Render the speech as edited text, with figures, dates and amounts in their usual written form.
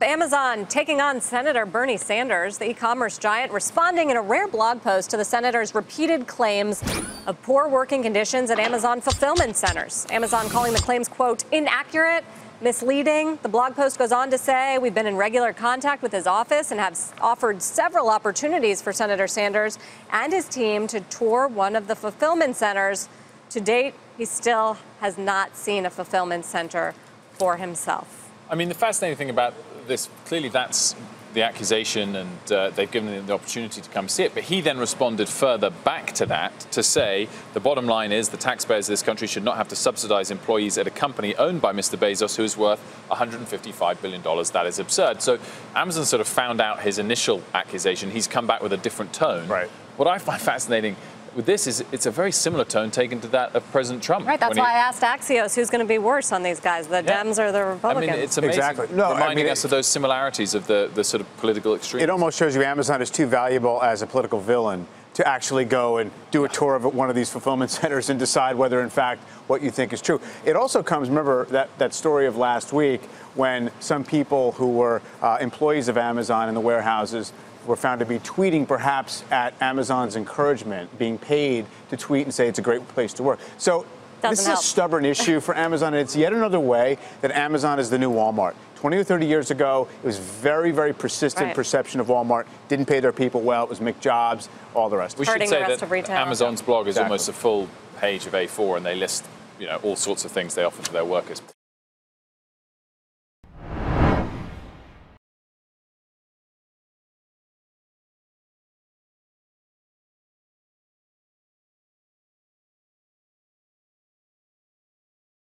Amazon taking on Senator Bernie Sanders, the e-commerce giant, responding in a rare blog post to the senator's repeated claims of poor working conditions at Amazon fulfillment centers. Amazon calling the claims, quote, inaccurate, misleading. The blog post goes on to say, we've been in regular contact with his office and have offered several opportunities for Senator Sanders and his team to tour one of the fulfillment centers. To date, he still has not seen a fulfillment center for himself. I mean, the fascinating thing about this, clearly that's the accusation, and they've given him the opportunity to come see it. But he then responded further back to that to say the bottom line is the taxpayers of this country should not have to subsidize employees at a company owned by Mr. Bezos, who is worth $155 billion. That is absurd. So Amazon sort of found out his initial accusation. He's come back with a different tone. Right. What I find fascinating with this is it's a very similar tone taken to that of President Trump. Right, that's why I asked Axios who's going to be worse on these guys, the Dems or the Republicans. I mean, it's amazing. Exactly. No, reminding us of those similarities of the sort of political extremes. It almost shows you Amazon is too valuable as a political villain to actually go and do a tour of one of these fulfillment centers and decide whether, in fact, what you think is true. It also comes, remember that story of last week when some people who were employees of Amazon in the warehouses were found to be tweeting, perhaps at Amazon's encouragement, being paid to tweet and say it's a great place to work. So this is a stubborn issue for Amazon, and it's yet another way that Amazon is the new Walmart. 20 or 30 years ago, it was very, very persistent perception of Walmart. Didn't pay their people well. It was McJobs, all the rest. We should say that Amazon's blog is almost a full page of A4, and they list, all sorts of things they offer to their workers.